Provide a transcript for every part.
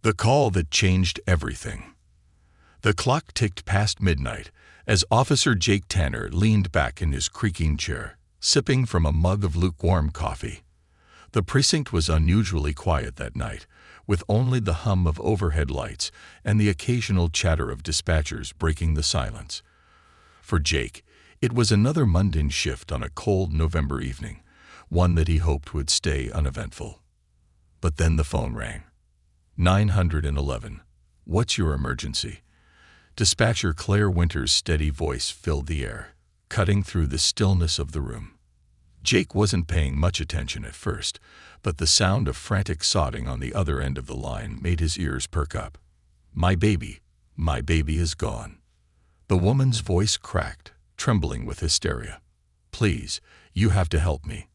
The call that changed everything. The clock ticked past midnight as Officer Jake Tanner leaned back in his creaking chair, sipping from a mug of lukewarm coffee. The precinct was unusually quiet that night, with only the hum of overhead lights and the occasional chatter of dispatchers breaking the silence. For Jake, it was another mundane shift on a cold November evening, one that he hoped would stay uneventful. But then the phone rang. 911. What's your emergency? Dispatcher Claire Winter's steady voice filled the air, cutting through the stillness of the room. Jake wasn't paying much attention at first, but the sound of frantic sobbing on the other end of the line made his ears perk up. My baby is gone." The woman's voice cracked, trembling with hysteria. "Please, you have to help me.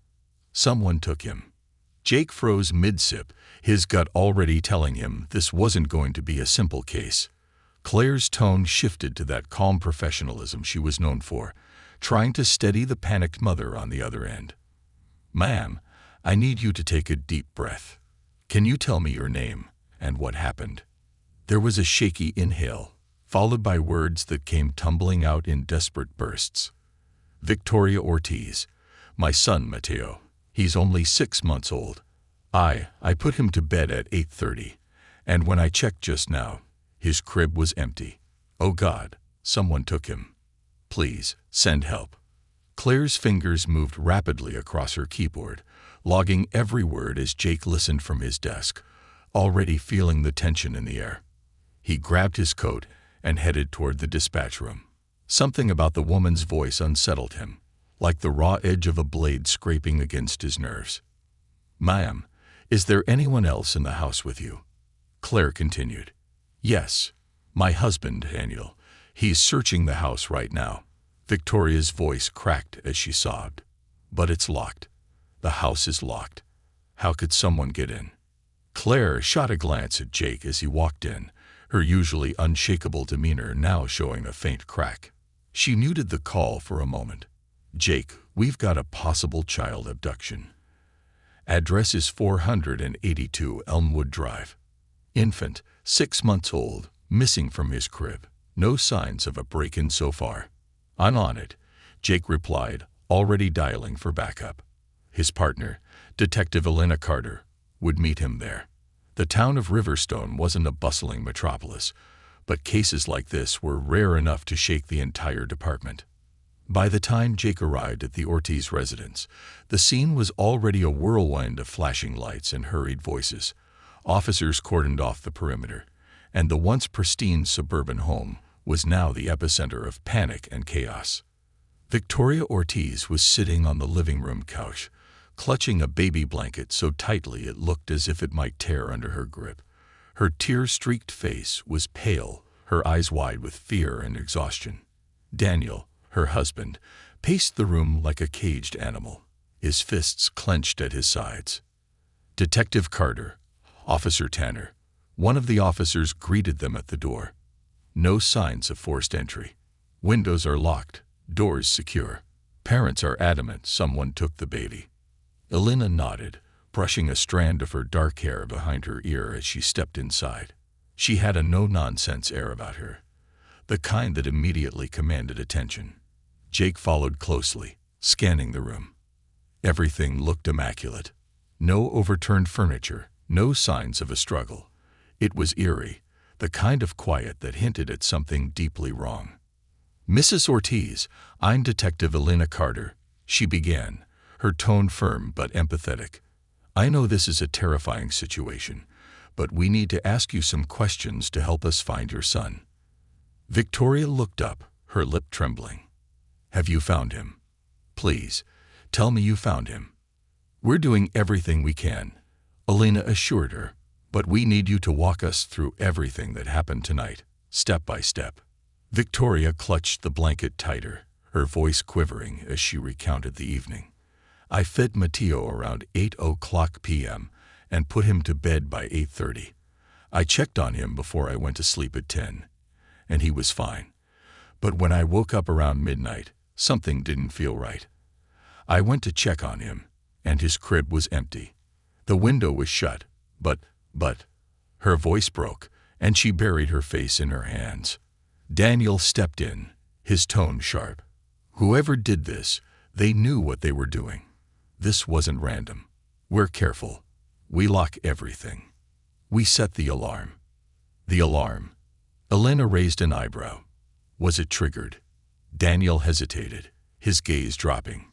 Someone took him." Jake froze mid-sip, his gut already telling him this wasn't going to be a simple case. Claire's tone shifted to that calm professionalism she was known for, trying to steady the panicked mother on the other end. "Ma'am, I need you to take a deep breath. Can you tell me your name and what happened?" There was a shaky inhale, followed by words that came tumbling out in desperate bursts. "Victoria Ortiz. My son, Mateo. He's only 6 months old. I put him to bed at 8:30, and when I checked just now, his crib was empty. Oh God, someone took him. Please, send help." Claire's fingers moved rapidly across her keyboard, logging every word as Jake listened from his desk, already feeling the tension in the air. He grabbed his coat and headed toward the dispatch room. Something about the woman's voice unsettled him, like the raw edge of a blade scraping against his nerves. "Ma'am, is there anyone else in the house with you?" Claire continued. "Yes, my husband, Daniel. He's searching the house right now." Victoria's voice cracked as she sobbed. "But it's locked. The house is locked. How could someone get in?" Claire shot a glance at Jake as he walked in, her usually unshakable demeanor now showing a faint crack. She muted the call for a moment. "Jake, we've got a possible child abduction. Address is 482 Elmwood Drive. Infant, 6 months old, missing from his crib. No signs of a break-in so far." "I'm on it," Jake replied, already dialing for backup. His partner, Detective Elena Carter, would meet him there. The town of Riverstone wasn't a bustling metropolis, but cases like this were rare enough to shake the entire department. By the time Jake arrived at the Ortiz residence, the scene was already a whirlwind of flashing lights and hurried voices. Officers cordoned off the perimeter, and the once pristine suburban home was now the epicenter of panic and chaos. Victoria Ortiz was sitting on the living room couch, clutching a baby blanket so tightly it looked as if it might tear under her grip. Her tear-streaked face was pale, her eyes wide with fear and exhaustion. Daniel, her husband, paced the room like a caged animal, his fists clenched at his sides. Detective Carter, Officer Tanner, one of the officers greeted them at the door. No signs of forced entry. Windows are locked, doors secure. Parents are adamant someone took the baby. Elena nodded, brushing a strand of her dark hair behind her ear as she stepped inside. She had a no-nonsense air about her, the kind that immediately commanded attention. Jake followed closely, scanning the room. Everything looked immaculate. No overturned furniture, no signs of a struggle. It was eerie, the kind of quiet that hinted at something deeply wrong. "Mrs. Ortiz, I'm Detective Elena Carter," she began, her tone firm but empathetic. "I know this is a terrifying situation, but we need to ask you some questions to help us find your son." Victoria looked up, her lip trembling. "Have you found him? Please, tell me you found him." "We're doing everything we can," Elena assured her, "but we need you to walk us through everything that happened tonight, step by step." Victoria clutched the blanket tighter, her voice quivering as she recounted the evening. "I fed Mateo around 8:00 p.m. and put him to bed by 8:30. I checked on him before I went to sleep at 10, and he was fine. But when I woke up around midnight, something didn't feel right. I went to check on him, and his crib was empty. The window was shut, but Her voice broke, and she buried her face in her hands. Daniel stepped in, his tone sharp. Whoever did this, they knew what they were doing. This wasn't random. We're careful. We lock everything. We set the alarm. The alarm. Elena raised an eyebrow. Was it triggered? Daniel hesitated, his gaze dropping.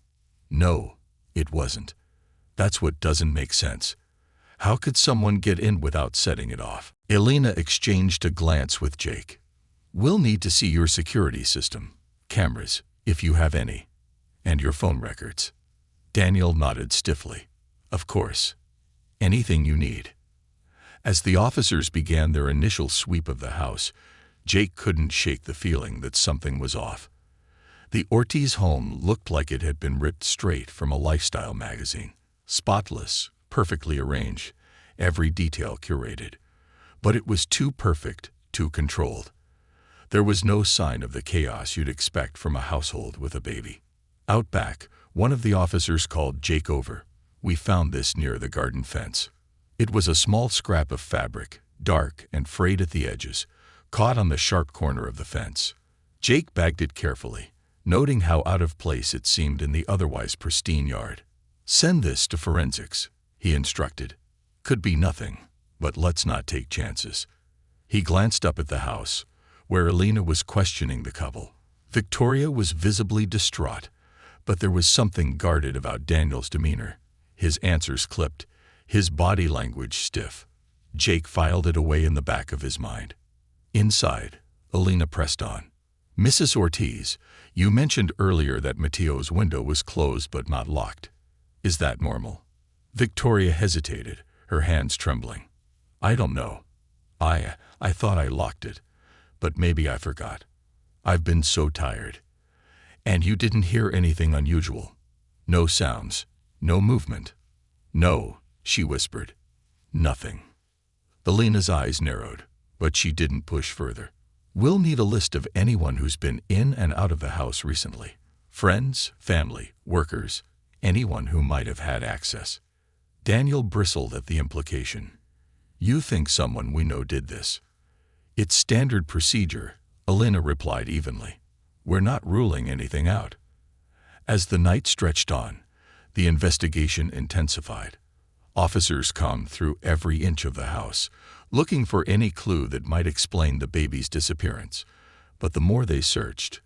No, it wasn't. That's what doesn't make sense. How could someone get in without setting it off? Elena exchanged a glance with Jake. We'll need to see your security system, cameras, if you have any, and your phone records. Daniel nodded stiffly. Of course. Anything you need. As the officers began their initial sweep of the house, Jake couldn't shake the feeling that something was off. The Ortiz home looked like it had been ripped straight from a lifestyle magazine. Spotless, perfectly arranged, every detail curated. But it was too perfect, too controlled. There was no sign of the chaos you'd expect from a household with a baby. Out back, one of the officers called Jake over. We found this near the garden fence. It was a small scrap of fabric, dark and frayed at the edges, caught on the sharp corner of the fence. Jake bagged it carefully, noting how out of place it seemed in the otherwise pristine yard. Send this to forensics, he instructed. Could be nothing, but let's not take chances. He glanced up at the house, where Elena was questioning the couple. Victoria was visibly distraught, but there was something guarded about Daniel's demeanor. His answers clipped, his body language stiff. Jake filed it away in the back of his mind. Inside, Elena pressed on. Mrs. Ortiz, you mentioned earlier that Mateo's window was closed but not locked. Is that normal? Victoria hesitated, her hands trembling. I don't know. I thought I locked it, but maybe I forgot. I've been so tired. And you didn't hear anything unusual? No sounds, no movement? No, she whispered. Nothing. Elena's eyes narrowed, but she didn't push further. We'll need a list of anyone who's been in and out of the house recently. Friends, family, workers, anyone who might have had access. Daniel bristled at the implication. You think someone we know did this? It's standard procedure, Elena replied evenly. We're not ruling anything out. As the night stretched on, the investigation intensified. Officers combed through every inch of the house, looking for any clue that might explain the baby's disappearance. But the more they searched,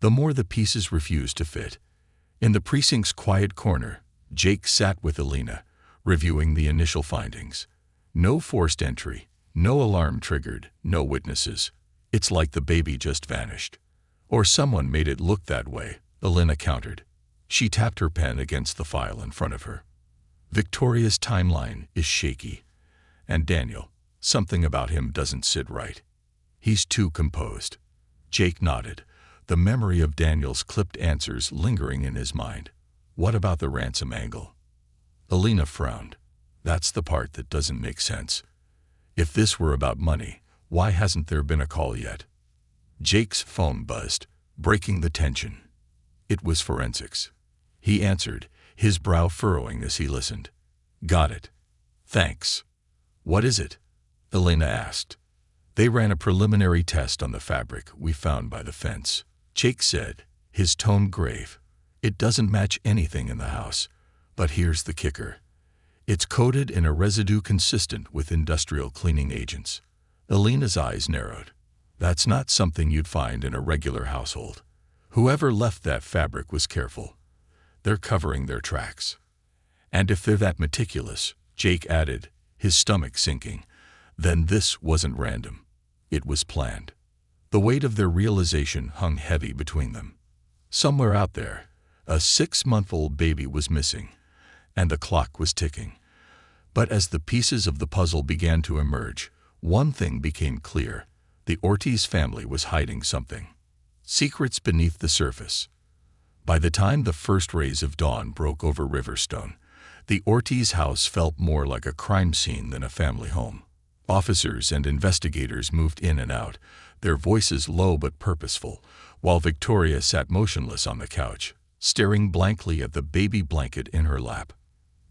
the more the pieces refused to fit. In the precinct's quiet corner, Jake sat with Elena, reviewing the initial findings. No forced entry, no alarm triggered, no witnesses. It's like the baby just vanished. Or someone made it look that way, Elena countered. She tapped her pen against the file in front of her. Victoria's timeline is shaky. And Daniel, something about him doesn't sit right. He's too composed. Jake nodded, the memory of Daniel's clipped answers lingering in his mind. What about the ransom angle? Elena frowned. That's the part that doesn't make sense. If this were about money, why hasn't there been a call yet? Jake's phone buzzed, breaking the tension. It was forensics. He answered, his brow furrowing as he listened. Got it. Thanks. What is it? Elena asked. They ran a preliminary test on the fabric we found by the fence. Jake said, his tone grave. It doesn't match anything in the house. But here's the kicker. It's coated in a residue consistent with industrial cleaning agents. Elena's eyes narrowed. That's not something you'd find in a regular household. Whoever left that fabric was careful. They're covering their tracks. And if they're that meticulous, Jake added, his stomach sinking, then this wasn't random. It was planned. The weight of their realization hung heavy between them. Somewhere out there, a 6-month-old baby was missing, and the clock was ticking. But as the pieces of the puzzle began to emerge, one thing became clear. The Ortiz family was hiding something. Secrets beneath the surface. By the time the first rays of dawn broke over Riverstone, the Ortiz house felt more like a crime scene than a family home. Officers and investigators moved in and out, their voices low but purposeful, while Victoria sat motionless on the couch, staring blankly at the baby blanket in her lap.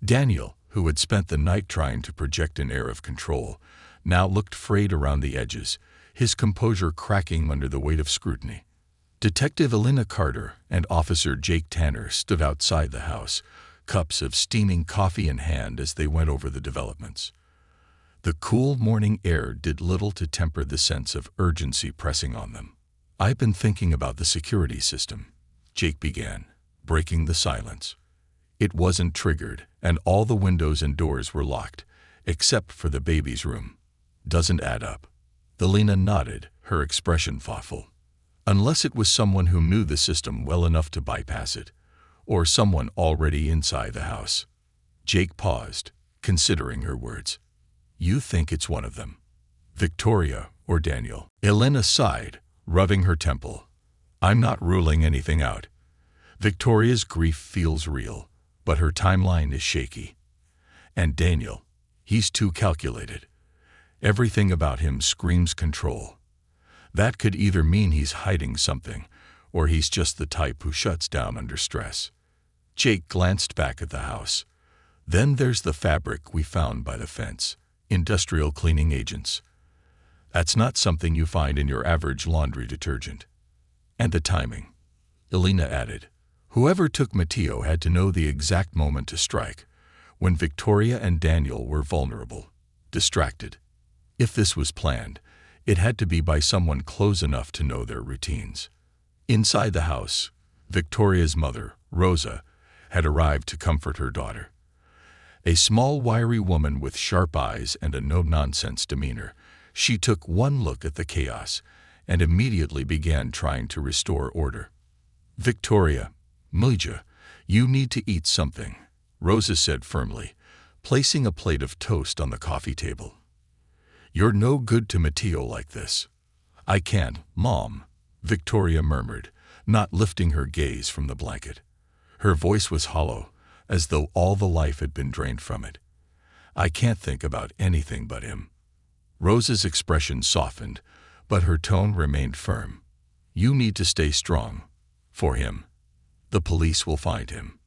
Daniel, who had spent the night trying to project an air of control, now looked frayed around the edges, his composure cracking under the weight of scrutiny. Detective Elena Carter and Officer Jake Tanner stood outside the house, cups of steaming coffee in hand as they went over the developments. The cool morning air did little to temper the sense of urgency pressing on them. "I've been thinking about the security system," Jake began, breaking the silence. "It wasn't triggered, and all the windows and doors were locked, except for the baby's room. Doesn't add up." Elena nodded, her expression thoughtful. "Unless it was someone who knew the system well enough to bypass it, or someone already inside the house." Jake paused, considering her words. "You think it's one of them? Victoria or Daniel?" Elena sighed, rubbing her temple. "I'm not ruling anything out. Victoria's grief feels real, but her timeline is shaky. And Daniel, he's too calculated. Everything about him screams control. That could either mean he's hiding something, or he's just the type who shuts down under stress." Jake glanced back at the house. "Then there's the fabric we found by the fence. Industrial cleaning agents. That's not something you find in your average laundry detergent. And the timing," Elena added. "Whoever took Matteo had to know the exact moment to strike, when Victoria and Daniel were vulnerable, distracted. If this was planned, it had to be by someone close enough to know their routines." Inside the house, Victoria's mother, Rosa, had arrived to comfort her daughter. A small, wiry woman with sharp eyes and a no-nonsense demeanor, she took one look at the chaos and immediately began trying to restore order. "Victoria, Milja, you need to eat something," Rosa said firmly, placing a plate of toast on the coffee table. "You're no good to Matteo like this." "I can't, Mom," Victoria murmured, not lifting her gaze from the blanket. Her voice was hollow, as though all the life had been drained from it. "I can't think about anything but him." Rosa's expression softened, but her tone remained firm. "You need to stay strong. For him. The police will find him."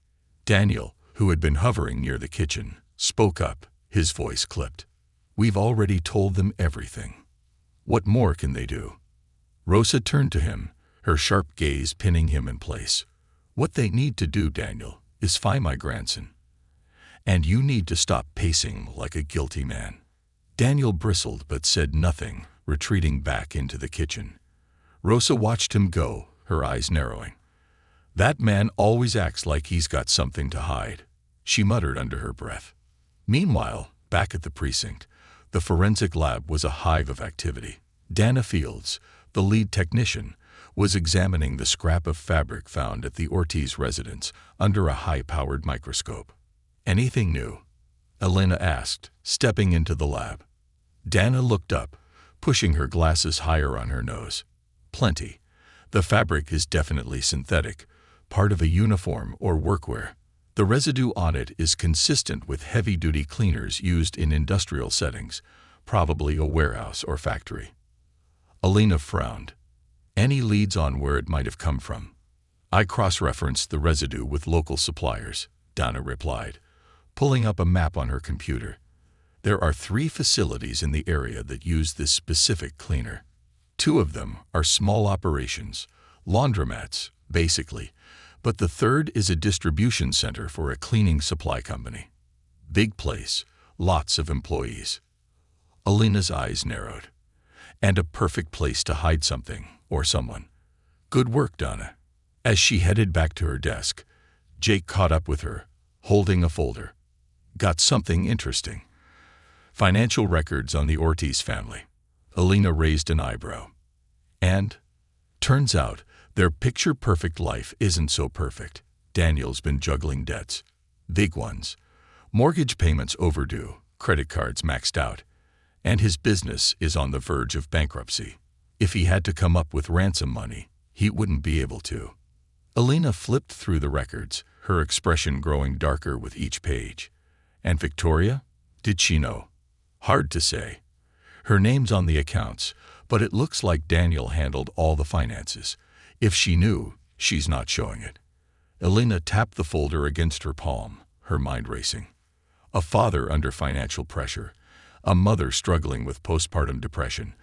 Daniel, who had been hovering near the kitchen, spoke up, his voice clipped. "We've already told them everything. What more can they do?" Rosa turned to him, her sharp gaze pinning him in place. "What they need to do, Daniel, is find my grandson. And you need to stop pacing like a guilty man." Daniel bristled but said nothing, retreating back into the kitchen. Rosa watched him go, her eyes narrowing. "That man always acts like he's got something to hide," she muttered under her breath. Meanwhile, back at the precinct, the forensic lab was a hive of activity. Dana Fields, the lead technician, was examining the scrap of fabric found at the Ortiz residence under a high-powered microscope. "Anything new?" Elena asked, stepping into the lab. Dana looked up, pushing her glasses higher on her nose. "Plenty. The fabric is definitely synthetic, part of a uniform or workwear. The residue on it is consistent with heavy-duty cleaners used in industrial settings, probably a warehouse or factory." Elena frowned. "Any leads on where it might have come from?" "I cross-referenced the residue with local suppliers," Dana replied, pulling up a map on her computer. "There are 3 facilities in the area that use this specific cleaner. 2 of them are small operations, laundromats, basically, but the 3rd is a distribution center for a cleaning supply company. Big place, lots of employees." Elena's eyes narrowed. "And a perfect place to hide something, or someone. Good work, Donna." As she headed back to her desk, Jake caught up with her, holding a folder. "Got something interesting. Financial records on the Ortiz family." Elena raised an eyebrow. "And? Turns out, their picture-perfect life isn't so perfect. Daniel's been juggling debts. Big ones. Mortgage payments overdue, credit cards maxed out, and his business is on the verge of bankruptcy. If he had to come up with ransom money, he wouldn't be able to." Elena flipped through the records, her expression growing darker with each page. "And Victoria? Did she know?" "Hard to say. Her name's on the accounts, but it looks like Daniel handled all the finances. If she knew, she's not showing it." Elena tapped the folder against her palm, her mind racing. A father under financial pressure, a mother struggling with postpartum depression,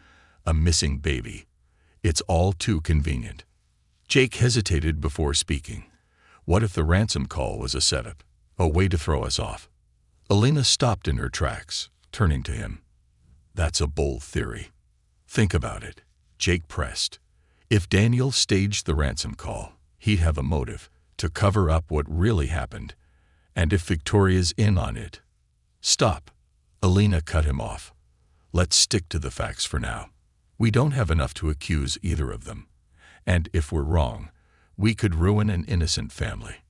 a missing baby. It's all too convenient. Jake hesitated before speaking. What if the ransom call was a setup, a way to throw us off? Elena stopped in her tracks, turning to him. That's a bold theory. Think about it, Jake pressed. If Daniel staged the ransom call, he'd have a motive to cover up what really happened. And if Victoria's in on it... Stop. Elena cut him off. Let's stick to the facts for now. We don't have enough to accuse either of them. And if we're wrong, we could ruin an innocent family.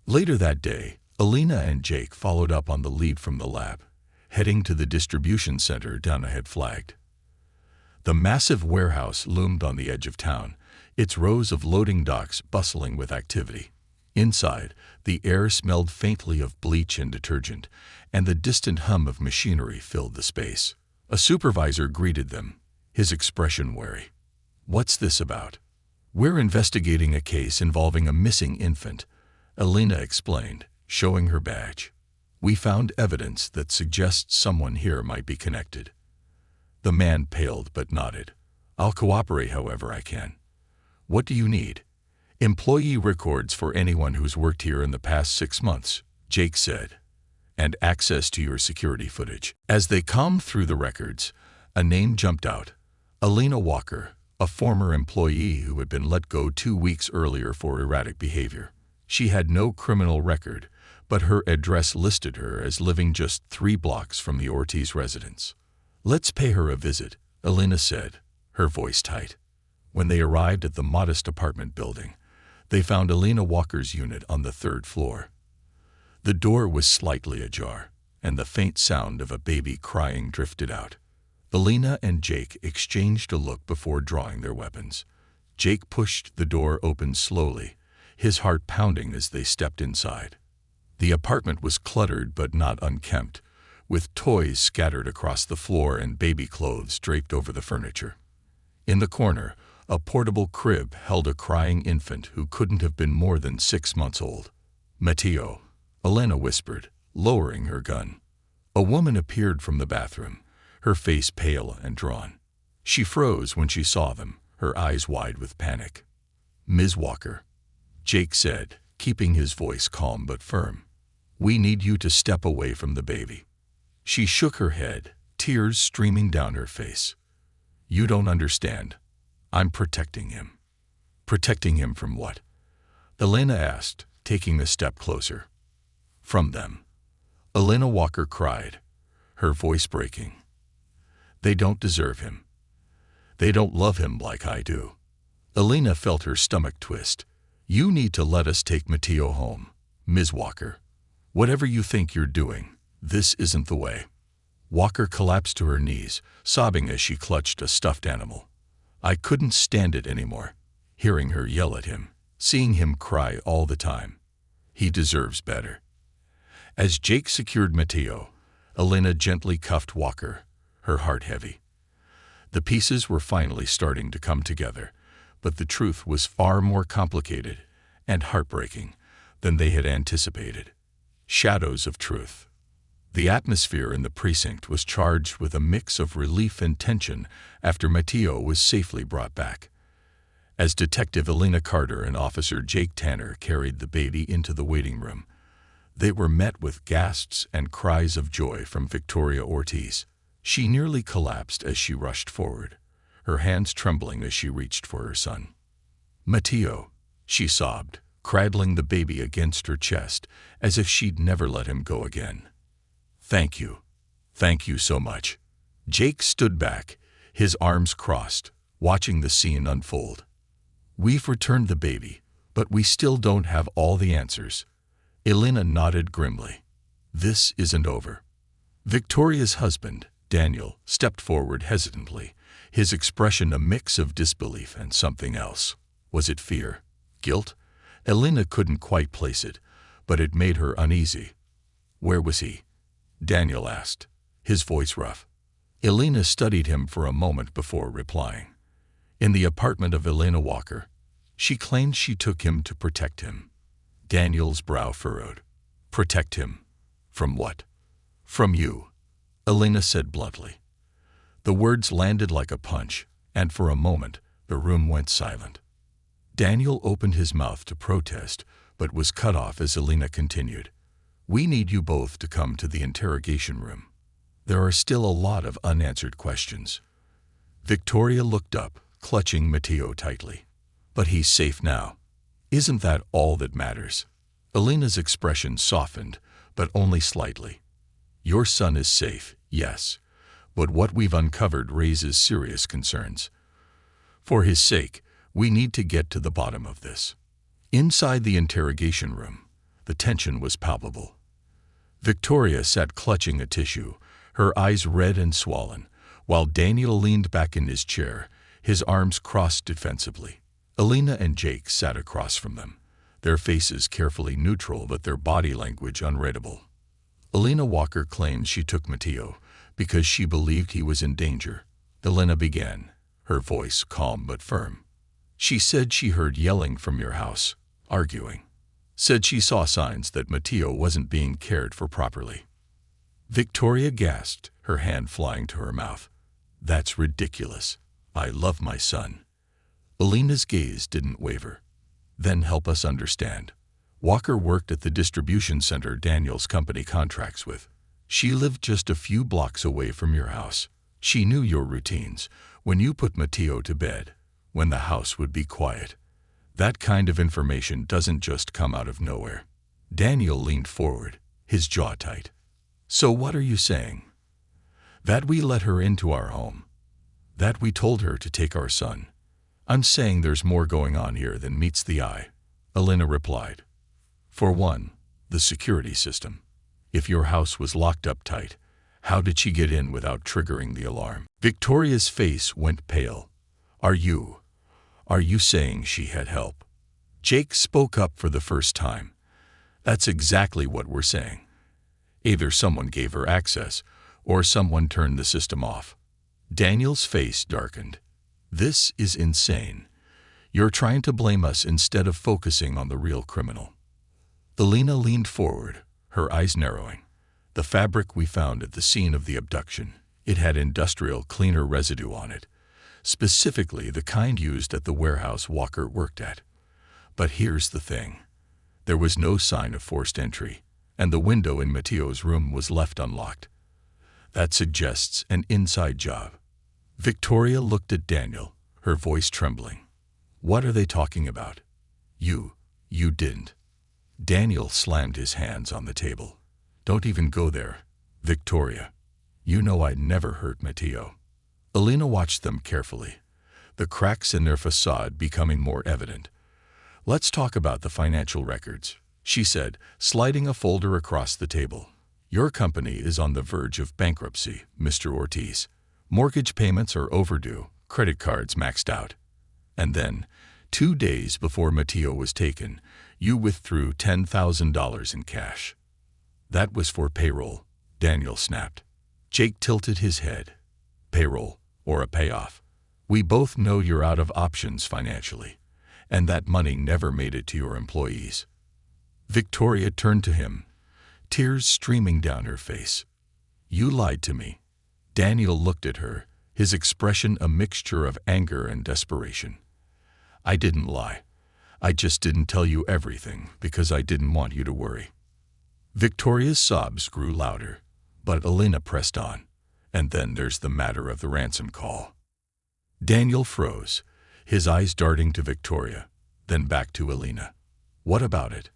Later that day, Elena and Jake followed up on the lead from the lab, heading to the distribution center down ahead flagged. The massive warehouse loomed on the edge of town, its rows of loading docks bustling with activity. Inside, the air smelled faintly of bleach and detergent, and the distant hum of machinery filled the space. A supervisor greeted them, his expression wary. What's this about? We're investigating a case involving a missing infant, Elena explained, showing her badge. We found evidence that suggests someone here might be connected. The man paled but nodded. I'll cooperate however I can. What do you need? Employee records for anyone who's worked here in the past 6 months, Jake said, and access to your security footage. As they combed through the records, a name jumped out. Elena Walker, a former employee who had been let go 2 weeks earlier for erratic behavior. She had no criminal record, but her address listed her as living just 3 blocks from the Ortiz residence. Let's pay her a visit, Elena said, her voice tight. When they arrived at the modest apartment building, they found Elena Walker's unit on the 3rd floor. The door was slightly ajar, and the faint sound of a baby crying drifted out. Elena and Jake exchanged a look before drawing their weapons. Jake pushed the door open slowly, his heart pounding as they stepped inside. The apartment was cluttered but not unkempt, with toys scattered across the floor and baby clothes draped over the furniture. In the corner, a portable crib held a crying infant who couldn't have been more than 6 months old. Mateo, Elena whispered, lowering her gun. A woman appeared from the bathroom, her face pale and drawn. She froze when she saw them, her eyes wide with panic. Ms. Walker, Jake said, keeping his voice calm but firm. We need you to step away from the baby. She shook her head, tears streaming down her face. You don't understand. I'm protecting him. Protecting him from what? Elena asked, taking a step closer. From them. Elena Walker cried, her voice breaking. They don't deserve him. They don't love him like I do. Elena felt her stomach twist. You need to let us take Mateo home, Ms. Walker. Whatever you think you're doing, this isn't the way. Walker collapsed to her knees, sobbing as she clutched a stuffed animal. I couldn't stand it anymore, hearing her yell at him, seeing him cry all the time. He deserves better. As Jake secured Mateo, Elena gently cuffed Walker, her heart heavy. The pieces were finally starting to come together, but the truth was far more complicated and heartbreaking than they had anticipated. Shadows of truth. The atmosphere in the precinct was charged with a mix of relief and tension after Mateo was safely brought back. As Detective Elena Carter and Officer Jake Tanner carried the baby into the waiting room, they were met with gasps and cries of joy from Victoria Ortiz. She nearly collapsed as she rushed forward, her hands trembling as she reached for her son. Mateo, she sobbed, cradling the baby against her chest as if she'd never let him go again. Thank you. Thank you so much. Jake stood back, his arms crossed, watching the scene unfold. We've returned the baby, but we still don't have all the answers. Elena nodded grimly. This isn't over. Victoria's husband, Daniel, stepped forward hesitantly, his expression a mix of disbelief and something else. Was it fear? Guilt? Elena couldn't quite place it, but it made her uneasy. Where was he? Daniel asked, his voice rough. Elena studied him for a moment before replying. In the apartment of Elena Walker. She claimed she took him to protect him. Daniel's brow furrowed. Protect him? From what? From you. Elena said bluntly. The words landed like a punch, and for a moment, the room went silent. Daniel opened his mouth to protest, but was cut off as Elena continued. We need you both to come to the interrogation room. There are still a lot of unanswered questions. Victoria looked up, clutching Matteo tightly. But he's safe now. Isn't that all that matters? Elena's expression softened, but only slightly. Your son is safe, yes, but what we've uncovered raises serious concerns. For his sake, we need to get to the bottom of this. Inside the interrogation room, the tension was palpable. Victoria sat clutching a tissue, her eyes red and swollen, while Daniel leaned back in his chair, his arms crossed defensively. Elena and Jake sat across from them, their faces carefully neutral but their body language unreadable. Elena Walker claims she took Matteo because she believed he was in danger. Elena began, her voice calm but firm. She said she heard yelling from your house, arguing. Said she saw signs that Matteo wasn't being cared for properly. Victoria gasped, her hand flying to her mouth. That's ridiculous. I love my son. Elena's gaze didn't waver. Then help us understand. Walker worked at the distribution center Daniel's company contracts with. She lived just a few blocks away from your house. She knew your routines, when you put Matteo to bed, when the house would be quiet. That kind of information doesn't just come out of nowhere. Daniel leaned forward, his jaw tight. So what are you saying? That we let her into our home. That we told her to take our son. I'm saying there's more going on here than meets the eye, Elena replied. For one, the security system. If your house was locked up tight, how did she get in without triggering the alarm? Victoria's face went pale. Are you saying she had help? Jake spoke up for the first time. That's exactly what we're saying. Either someone gave her access, or someone turned the system off. Daniel's face darkened. This is insane. You're trying to blame us instead of focusing on the real criminal. Elena leaned forward, her eyes narrowing. The fabric we found at the scene of the abduction, it had industrial cleaner residue on it, specifically the kind used at the warehouse Walker worked at. But here's the thing. There was no sign of forced entry, and the window in Matteo's room was left unlocked. That suggests an inside job. Victoria looked at Daniel, her voice trembling. What are they talking about? You didn't. Daniel slammed his hands on the table. Don't even go there, Victoria. You know I'd never hurt Matteo. Elena watched them carefully, the cracks in their facade becoming more evident. Let's talk about the financial records, she said, sliding a folder across the table. Your company is on the verge of bankruptcy, Mr. Ortiz. Mortgage payments are overdue, credit cards maxed out. And then, 2 days before Matteo was taken, you withdrew $10,000 in cash. That was for payroll, Daniel snapped. Jake tilted his head. Payroll, or a payoff. We both know you're out of options financially, and that money never made it to your employees. Victoria turned to him, tears streaming down her face. You lied to me. Daniel looked at her, his expression a mixture of anger and desperation. I didn't lie. I just didn't tell you everything because I didn't want you to worry. Victoria's sobs grew louder, but Elena pressed on. And then there's the matter of the ransom call. Daniel froze, his eyes darting to Victoria, then back to Elena. What about it?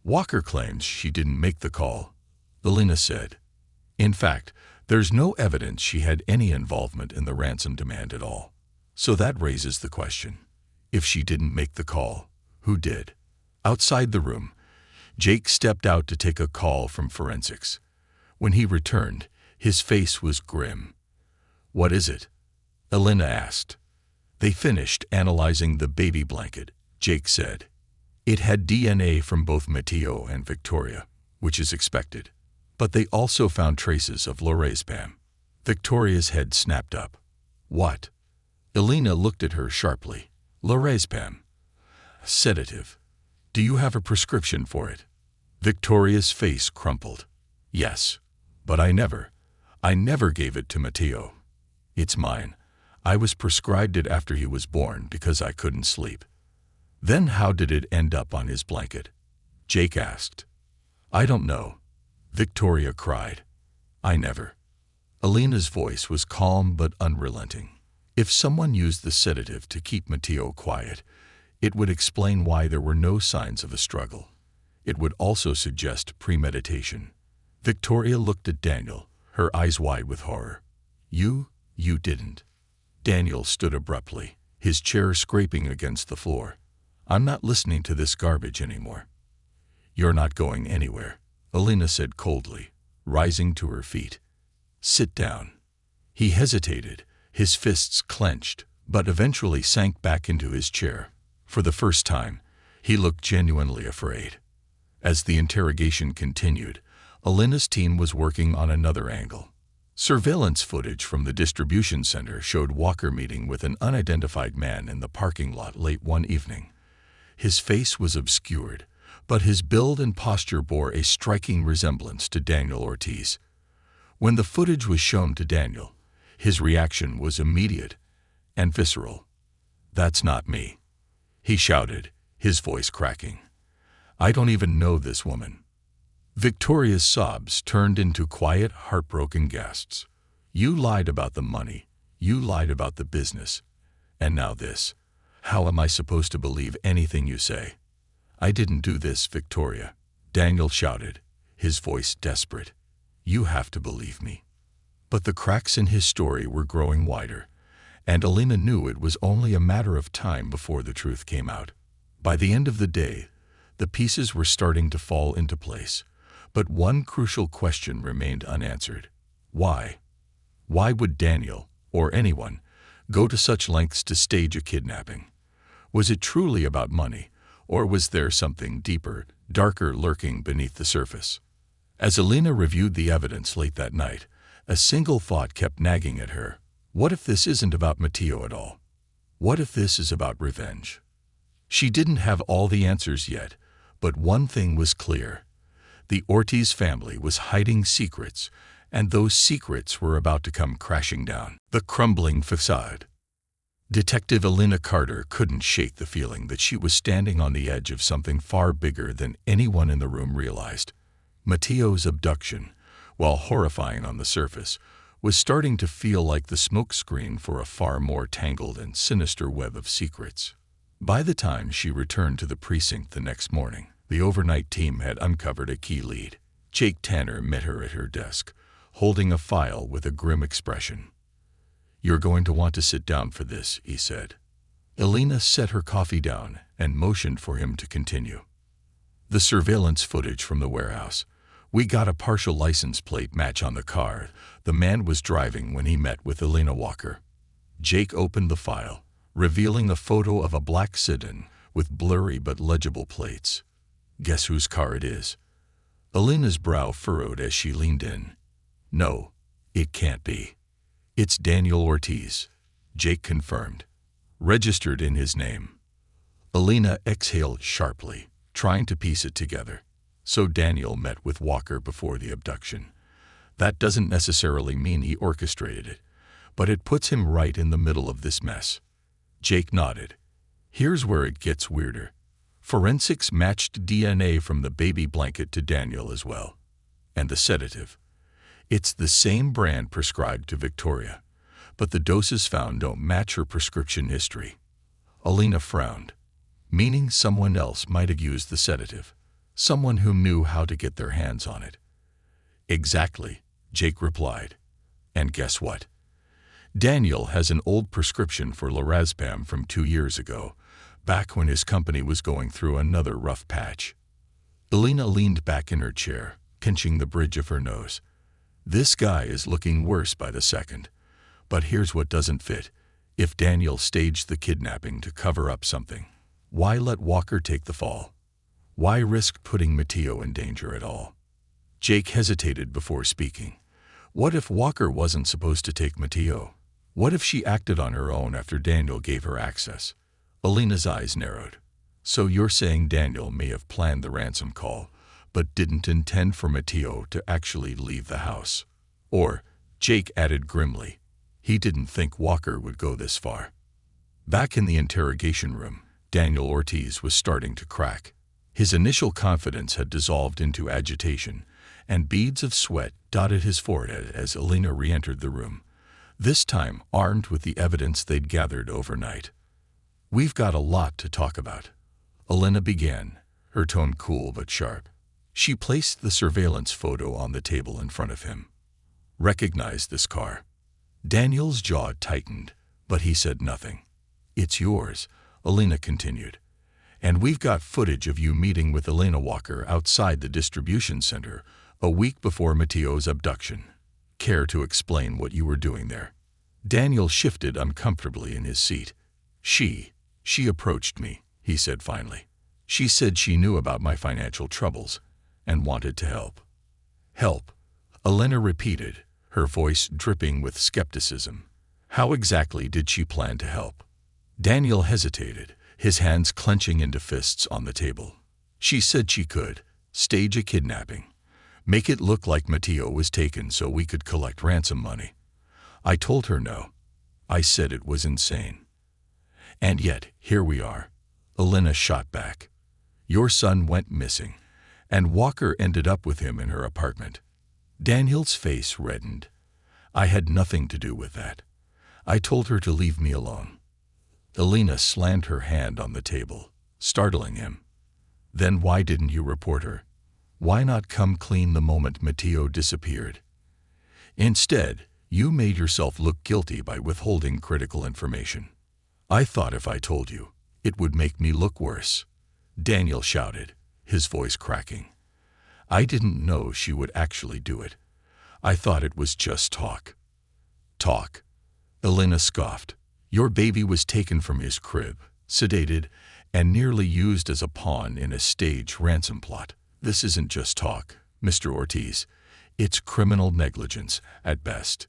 Walker claims she didn't make the call, Elena said. In fact, there's no evidence she had any involvement in the ransom demand at all. So that raises the question. If she didn't make the call, who did? Outside the room, Jake stepped out to take a call from forensics. When he returned, his face was grim. What is it? Elena asked. They finished analyzing the baby blanket, Jake said. It had DNA from both Matteo and Victoria, which is expected. But they also found traces of lorazepam. Victoria's head snapped up. What? Elena looked at her sharply. Lorazepam. Sedative. Do you have a prescription for it? Victoria's face crumpled. Yes, but I never I never gave it to Matteo. It's mine. I was prescribed it after he was born because I couldn't sleep. Then how did it end up on his blanket? Jake asked. I don't know. Victoria cried. I never. Alina's voice was calm but unrelenting. If someone used the sedative to keep Matteo quiet, it would explain why there were no signs of a struggle. It would also suggest premeditation. Victoria looked at Daniel, her eyes wide with horror. You didn't. Daniel stood abruptly, his chair scraping against the floor. I'm not listening to this garbage anymore. You're not going anywhere, Alina said coldly, rising to her feet. Sit down. He hesitated, his fists clenched, but eventually sank back into his chair. For the first time, he looked genuinely afraid. As the interrogation continued, Alina's team was working on another angle. Surveillance footage from the distribution center showed Walker meeting with an unidentified man in the parking lot late one evening. His face was obscured, but his build and posture bore a striking resemblance to Daniel Ortiz. When the footage was shown to Daniel, his reaction was immediate and visceral. That's not me, he shouted, his voice cracking. I don't even know this woman. Victoria's sobs turned into quiet, heartbroken gasps. You lied about the money. You lied about the business. And now this. How am I supposed to believe anything you say? I didn't do this, Victoria, Daniel shouted, his voice desperate. You have to believe me. But the cracks in his story were growing wider, and Alina knew it was only a matter of time before the truth came out. By the end of the day, the pieces were starting to fall into place, but one crucial question remained unanswered. Why? Why would Daniel, or anyone, go to such lengths to stage a kidnapping? Was it truly about money, or was there something deeper, darker lurking beneath the surface? As Alina reviewed the evidence late that night, a single thought kept nagging at her. What if this isn't about Matteo at all? What if this is about revenge? She didn't have all the answers yet, but one thing was clear. The Ortiz family was hiding secrets, and those secrets were about to come crashing down. The crumbling facade. Detective Alina Carter couldn't shake the feeling that she was standing on the edge of something far bigger than anyone in the room realized. Matteo's abduction, while horrifying on the surface, was starting to feel like the smokescreen for a far more tangled and sinister web of secrets. By the time she returned to the precinct the next morning, the overnight team had uncovered a key lead. Jake Tanner met her at her desk, holding a file with a grim expression. You're going to want to sit down for this, he said. Alina set her coffee down and motioned for him to continue. The surveillance footage from the warehouse. We got a partial license plate match on the car the man was driving when he met with Alina Walker. Jake opened the file, revealing a photo of a black sedan with blurry but legible plates. Guess whose car it is? Alina's brow furrowed as she leaned in. No, it can't be. It's Daniel Ortiz, Jake confirmed. Registered in his name. Alina exhaled sharply, trying to piece it together. So Daniel met with Walker before the abduction. That doesn't necessarily mean he orchestrated it, but it puts him right in the middle of this mess. Jake nodded. Here's where it gets weirder. Forensics matched DNA from the baby blanket to Daniel as well. And the sedative. It's the same brand prescribed to Victoria, but the doses found don't match her prescription history. Alina frowned, meaning someone else might have used the sedative. Someone who knew how to get their hands on it. Exactly, Jake replied. And guess what? Daniel has an old prescription for lorazepam from 2 years ago, back when his company was going through another rough patch. Alina leaned back in her chair, pinching the bridge of her nose. This guy is looking worse by the second. But here's what doesn't fit. If Daniel staged the kidnapping to cover up something, why let Walker take the fall? Why risk putting Matteo in danger at all? Jake hesitated before speaking. What if Walker wasn't supposed to take Matteo? What if she acted on her own after Daniel gave her access? Alina's eyes narrowed. So you're saying Daniel may have planned the ransom call, but didn't intend for Matteo to actually leave the house? Or Jake added grimly. He didn't think Walker would go this far. Back in the interrogation room, Daniel Ortiz was starting to crack. His initial confidence had dissolved into agitation, and beads of sweat dotted his forehead as Elena re-entered the room, this time armed with the evidence they'd gathered overnight. "We've got a lot to talk about," Elena began, her tone cool but sharp. She placed the surveillance photo on the table in front of him. "Recognize this car?" Daniel's jaw tightened, but he said nothing. "It's yours," Elena continued. "And we've got footage of you meeting with Elena Walker outside the distribution center a week before Mateo's abduction. Care to explain what you were doing there?" Daniel shifted uncomfortably in his seat. She approached me," he said finally. "She said she knew about my financial troubles and wanted to help." "Help?" Elena repeated, her voice dripping with skepticism. "How exactly did she plan to help?" Daniel hesitated, his hands clenching into fists on the table. "She said she could stage a kidnapping, make it look like Mateo was taken so we could collect ransom money. I told her no. I said it was insane. And yet, here we are." Elena shot back. "Your son went missing, and Walker ended up with him in her apartment." Daniel's face reddened. "I had nothing to do with that. I told her to leave me alone." Elena slammed her hand on the table, startling him. "Then why didn't you report her? Why not come clean the moment Mateo disappeared? Instead, you made yourself look guilty by withholding critical information. I thought if I told you, it would make me look worse," Daniel shouted, his voice cracking. "I didn't know she would actually do it. I thought it was just talk." "Talk?" Elena scoffed. "Your baby was taken from his crib, sedated, and nearly used as a pawn in a staged ransom plot. This isn't just talk, Mr. Ortiz. It's criminal negligence, at best."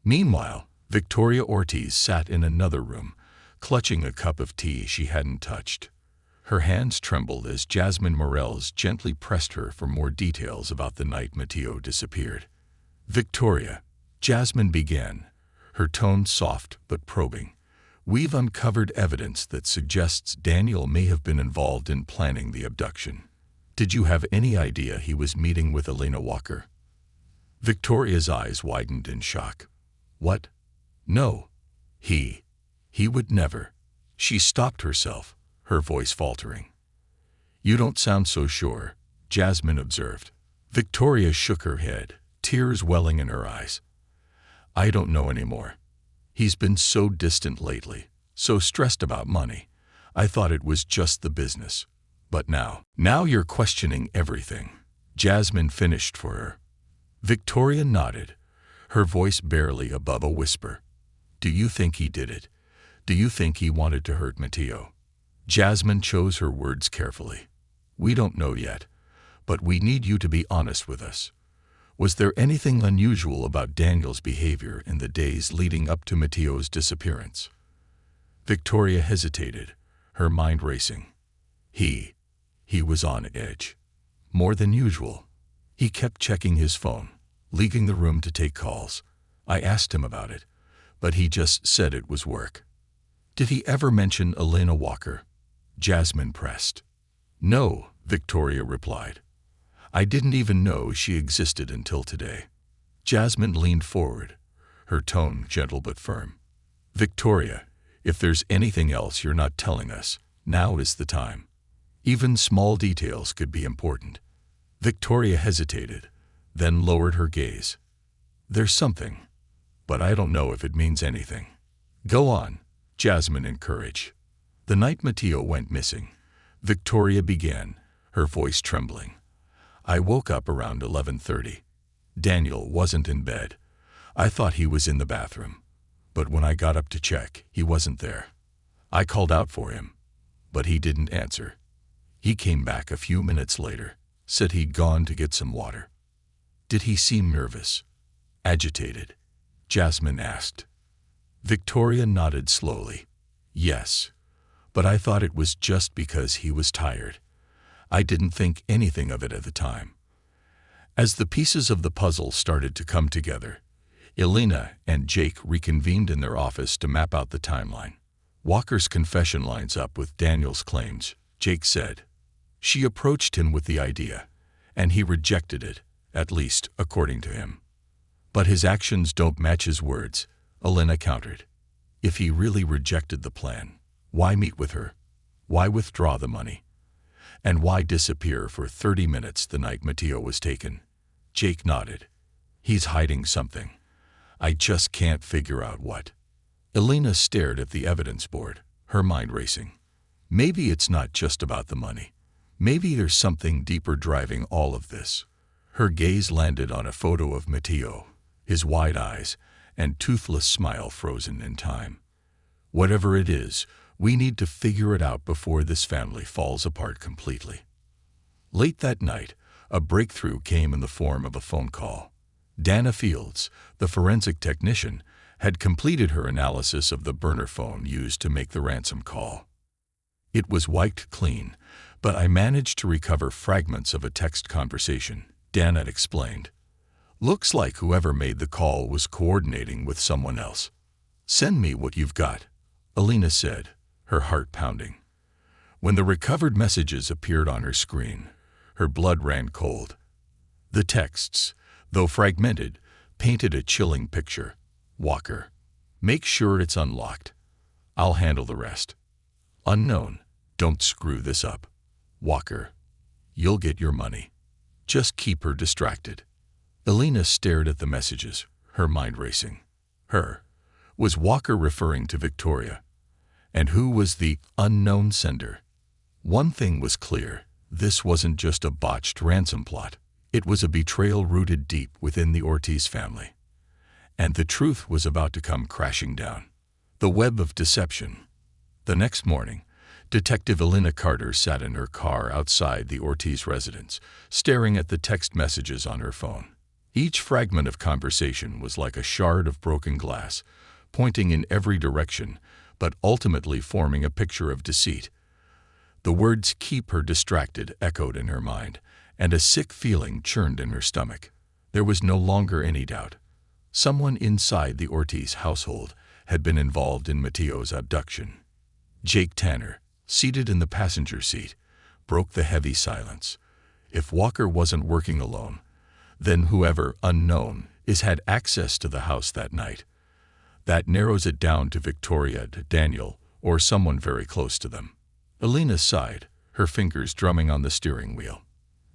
Meanwhile, Victoria Ortiz sat in another room, clutching a cup of tea she hadn't touched. Her hands trembled as Jasmine Morels gently pressed her for more details about the night Mateo disappeared. "Victoria," Jasmine began, her tone soft but probing, "we've uncovered evidence that suggests Daniel may have been involved in planning the abduction. Did you have any idea he was meeting with Elena Walker?" Victoria's eyes widened in shock. "What? No. He would never." She stopped herself, her voice faltering. "You don't sound so sure," Jasmine observed. Victoria shook her head, tears welling in her eyes. "I don't know anymore. He's been so distant lately, so stressed about money. I thought it was just the business. But now you're questioning everything," Jasmine finished for her. Victoria nodded, her voice barely above a whisper. "Do you think he did it? Do you think he wanted to hurt Mateo?" Jasmine chose her words carefully. "We don't know yet, but we need you to be honest with us. Was there anything unusual about Daniel's behavior in the days leading up to Mateo's disappearance?" Victoria hesitated, her mind racing. He was on edge. More than usual. He kept checking his phone, leaving the room to take calls. I asked him about it, but he just said it was work." "Did he ever mention Elena Walker?" Jasmine pressed. "No," Victoria replied. "I didn't even know she existed until today." Jasmine leaned forward, her tone gentle but firm. "Victoria, if there's anything else you're not telling us, now is the time. Even small details could be important." Victoria hesitated, then lowered her gaze. "There's something, but I don't know if it means anything." "Go on," Jasmine encouraged. "The night Mateo went missing," Victoria began, her voice trembling. "I woke up around 11:30. Daniel wasn't in bed. I thought he was in the bathroom. But when I got up to check, he wasn't there. I called out for him, but he didn't answer. He came back a few minutes later, said he'd gone to get some water." "Did he seem nervous? Agitated?" Jasmine asked. Victoria nodded slowly. "Yes, but I thought it was just because he was tired. I didn't think anything of it at the time. As the pieces of the puzzle started to come together, Elena and Jake reconvened in their office to map out the timeline. Walker's confession lines up with Daniel's claims, Jake said. She approached him with the idea, and he rejected it, at least according to him. But his actions don't match his words, Elena countered. If he really rejected the plan, why meet with her? Why withdraw the money? And why disappear for 30 minutes the night Matteo was taken? Jake nodded. He's hiding something. I just can't figure out what. Elena stared at the evidence board, her mind racing. Maybe it's not just about the money. Maybe there's something deeper driving all of this. Her gaze landed on a photo of Matteo, his wide eyes and toothless smile frozen in time. Whatever it is, we need to figure it out before this family falls apart completely. Late that night, a breakthrough came in the form of a phone call. Dana Fields, the forensic technician, had completed her analysis of the burner phone used to make the ransom call. It was wiped clean, but I managed to recover fragments of a text conversation, Dana explained. Looks like whoever made the call was coordinating with someone else. Send me what you've got, Elena said, her heart pounding. When the recovered messages appeared on her screen, her blood ran cold. The texts, though fragmented, painted a chilling picture. Walker, make sure it's unlocked. I'll handle the rest. Unknown, don't screw this up. Walker, you'll get your money. Just keep her distracted. Elena stared at the messages, her mind racing. Was Walker referring to Victoria? And who was the unknown sender? One thing was clear, this wasn't just a botched ransom plot. It was a betrayal rooted deep within the Ortiz family. And the truth was about to come crashing down. The web of deception. The next morning, Detective Elena Carter sat in her car outside the Ortiz residence, staring at the text messages on her phone. Each fragment of conversation was like a shard of broken glass, pointing in every direction, but ultimately forming a picture of deceit. The words "keep her distracted" echoed in her mind, and a sick feeling churned in her stomach. There was no longer any doubt. Someone inside the Ortiz household had been involved in Matteo's abduction. Jake Tanner, seated in the passenger seat, broke the heavy silence. If Walker wasn't working alone, then whoever, unknown, had access to the house that night. That narrows it down to Victoria, to Daniel, or someone very close to them. Elena sighed, her fingers drumming on the steering wheel.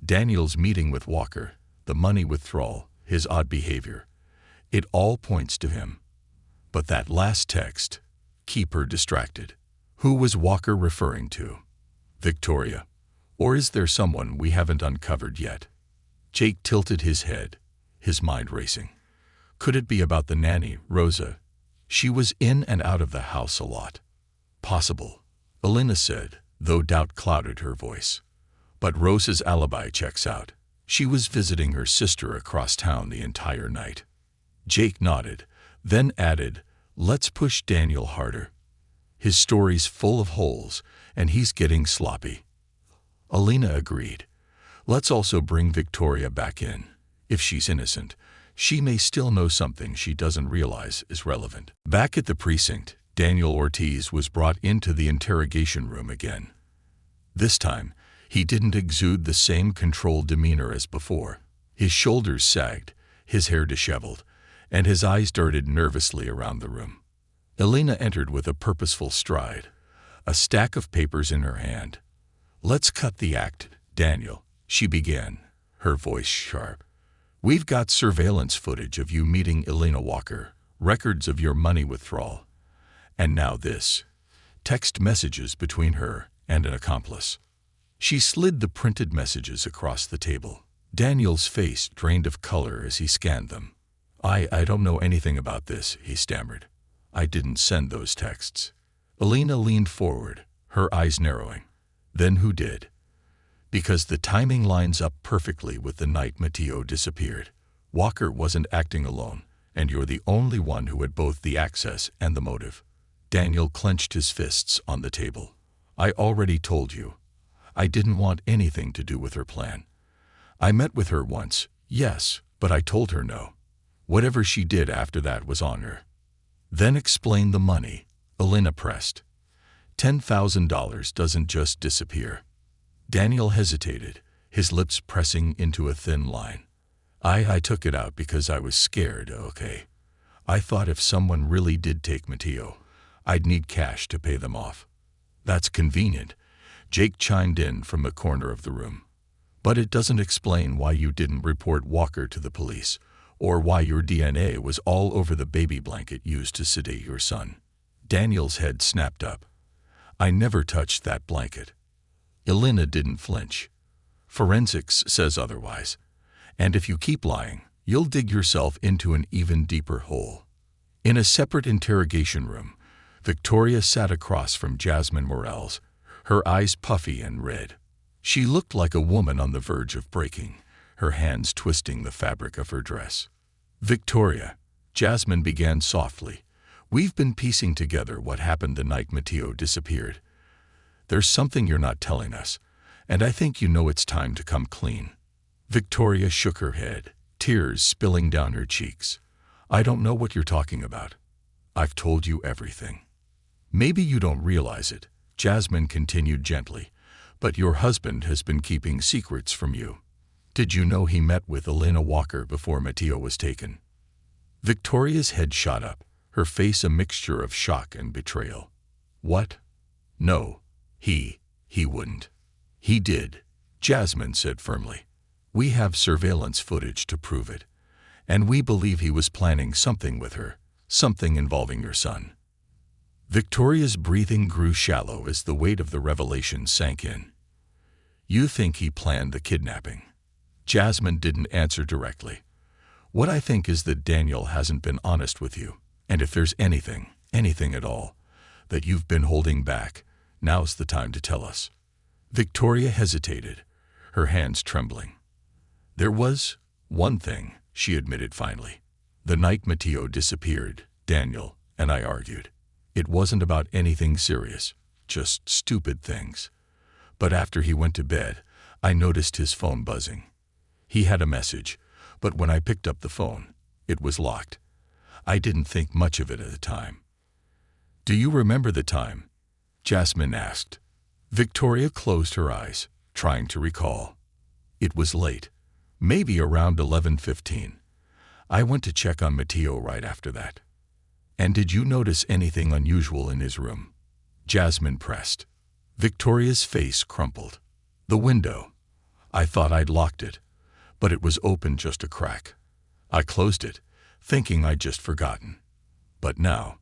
Daniel's meeting with Walker, the money withdrawal, his odd behavior. It all points to him. But that last text, "keep her distracted." Who was Walker referring to? Victoria? Or is there someone we haven't uncovered yet? Jake tilted his head, his mind racing. Could it be about the nanny, Rosa? She was in and out of the house a lot. Possible, Elena said, though doubt clouded her voice. But Rosa's alibi checks out. She was visiting her sister across town the entire night. Jake nodded, then added, "Let's push Daniel harder. His story's full of holes, and he's getting sloppy." Elena agreed. "Let's also bring Victoria back in. If she's innocent, she may still know something she doesn't realize is relevant." Back at the precinct, Daniel Ortiz was brought into the interrogation room again. This time, he didn't exude the same controlled demeanor as before. His shoulders sagged, his hair disheveled, and his eyes darted nervously around the room. Elena entered with a purposeful stride, a stack of papers in her hand. "Let's cut the act, Daniel," she began, her voice sharp. "We've got surveillance footage of you meeting Elena Walker, records of your money withdrawal. And now this. Text messages between her and an accomplice." She slid the printed messages across the table. Daniel's face drained of color as he scanned them. I don't know anything about this," he stammered. "I didn't send those texts." Elena leaned forward, her eyes narrowing. "Then who did?" "Because the timing lines up perfectly with the night Matteo disappeared. Walker wasn't acting alone, and you're the only one who had both the access and the motive." Daniel clenched his fists on the table. "I already told you. I didn't want anything to do with her plan. I met with her once, yes, but I told her no. Whatever she did after that was on her. Then explain the money, Elena pressed. $10,000 doesn't just disappear. Daniel hesitated, his lips pressing into a thin line. I took it out because I was scared, okay? I thought if someone really did take Mateo, I'd need cash to pay them off. That's convenient, Jake chimed in from the corner of the room. But it doesn't explain why you didn't report Walker to the police, or why your DNA was all over the baby blanket used to sedate your son. Daniel's head snapped up. I never touched that blanket. Elena didn't flinch. Forensics says otherwise. And if you keep lying, you'll dig yourself into an even deeper hole. In a separate interrogation room, Victoria sat across from Jasmine Morales, her eyes puffy and red. She looked like a woman on the verge of breaking, her hands twisting the fabric of her dress. Victoria, Jasmine began softly, we've been piecing together what happened the night Mateo disappeared. There's something you're not telling us, and I think you know it's time to come clean. Victoria shook her head, tears spilling down her cheeks. I don't know what you're talking about. I've told you everything. Maybe you don't realize it, Jasmine continued gently, but your husband has been keeping secrets from you. Did you know he met with Elena Walker before Mateo was taken? Victoria's head shot up, her face a mixture of shock and betrayal. What? No, he wouldn't. He did, Jasmine said firmly. We have surveillance footage to prove it, and we believe he was planning something with her, something involving your son. Victoria's breathing grew shallow as the weight of the revelation sank in. You think he planned the kidnapping? Jasmine didn't answer directly. What I think is that Daniel hasn't been honest with you, and if there's anything at all, that you've been holding back, now's the time to tell us. Victoria hesitated, her hands trembling. There was one thing, she admitted finally. The night Mateo disappeared, Daniel and I argued. It wasn't about anything serious, just stupid things. But after he went to bed, I noticed his phone buzzing. He had a message, but when I picked up the phone, it was locked. I didn't think much of it at the time. Do you remember the time? Jasmine asked. Victoria closed her eyes, trying to recall. It was late, maybe around 11:15. I went to check on Mateo right after that. And did you notice anything unusual in his room? Jasmine pressed. Victoria's face crumpled. The window. I thought I'd locked it, but it was open just a crack. I closed it, thinking I'd just forgotten. But now.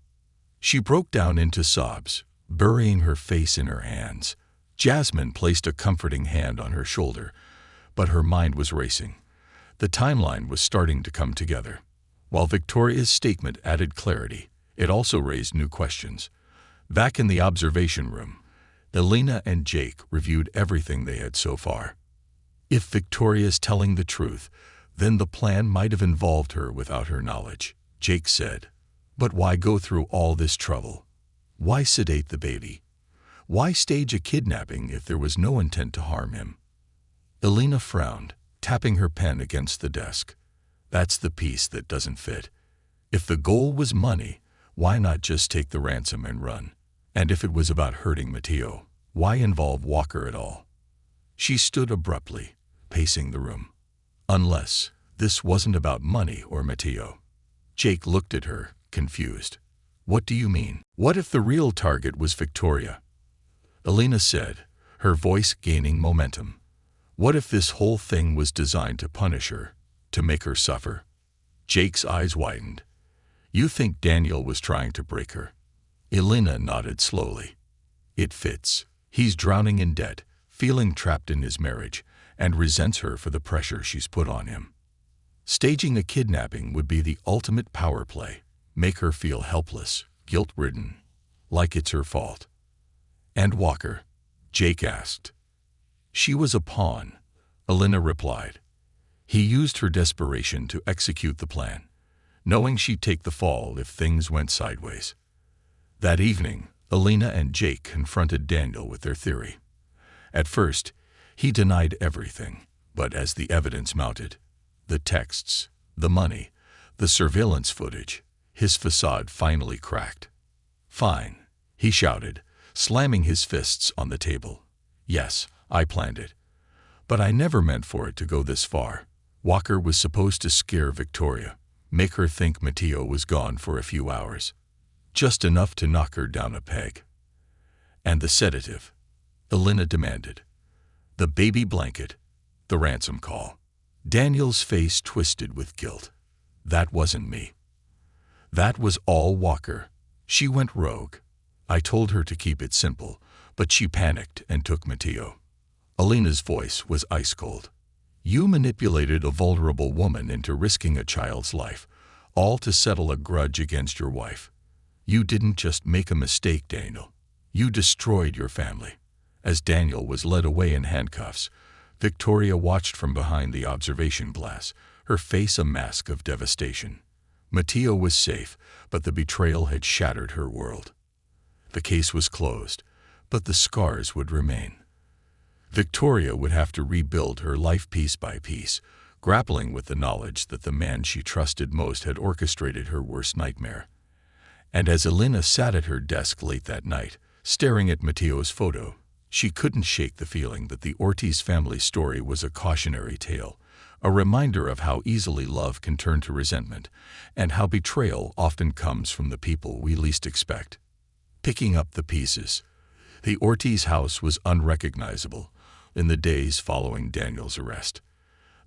She broke down into sobs, burying her face in her hands. Jasmine placed a comforting hand on her shoulder, but her mind was racing. The timeline was starting to come together. While Victoria's statement added clarity, it also raised new questions. Back in the observation room, Elena and Jake reviewed everything they had so far. If Victoria's telling the truth, then the plan might have involved her without her knowledge, Jake said. But why go through all this trouble? Why sedate the baby? Why stage a kidnapping if there was no intent to harm him? Elena frowned, tapping her pen against the desk. That's the piece that doesn't fit. If the goal was money, why not just take the ransom and run? And if it was about hurting Mateo, why involve Walker at all? She stood abruptly, pacing the room. Unless this wasn't about money or Mateo. Jake looked at her, confused. What do you mean? What if the real target was Victoria? Elena said, her voice gaining momentum. What if this whole thing was designed to punish her, to make her suffer? Jake's eyes widened. You think Daniel was trying to break her? Elena nodded slowly. It fits. He's drowning in debt, feeling trapped in his marriage, and resents her for the pressure she's put on him. Staging a kidnapping would be the ultimate power play, make her feel helpless, guilt-ridden, like it's her fault. And Walker? Jake asked. She was a pawn, Elena replied. He used her desperation to execute the plan, knowing she'd take the fall if things went sideways. That evening, Elena and Jake confronted Daniel with their theory. At first, he denied everything, but as the evidence mounted, the texts, the money, The surveillance footage. His facade finally cracked. "Fine," he shouted, slamming his fists on the table. "Yes, I planned it. But I never meant for it to go this far." Walker was supposed to scare Victoria, make her think Matteo was gone for a few hours. Just enough to knock her down a peg. "And the sedative?" Elena demanded. "The baby blanket, the ransom call." Daniel's face twisted with guilt. "That wasn't me. That was all Walker. She went rogue. I told her to keep it simple, but she panicked and took Matteo." Elena's voice was ice cold. "You manipulated a vulnerable woman into risking a child's life, all to settle a grudge against your wife. You didn't just make a mistake, Daniel. You destroyed your family." As Daniel was led away in handcuffs, Victoria watched from behind the observation glass, her face a mask of devastation. Matteo was safe, but the betrayal had shattered her world. The case was closed, but the scars would remain. Victoria would have to rebuild her life piece by piece, grappling with the knowledge that the man she trusted most had orchestrated her worst nightmare. And as Elena sat at her desk late that night, staring at Matteo's photo, she couldn't shake the feeling that the Ortiz family story was a cautionary tale, a reminder of how easily love can turn to resentment, and how betrayal often comes from the people we least expect. Picking up the pieces, the Ortiz house was unrecognizable in the days following Daniel's arrest.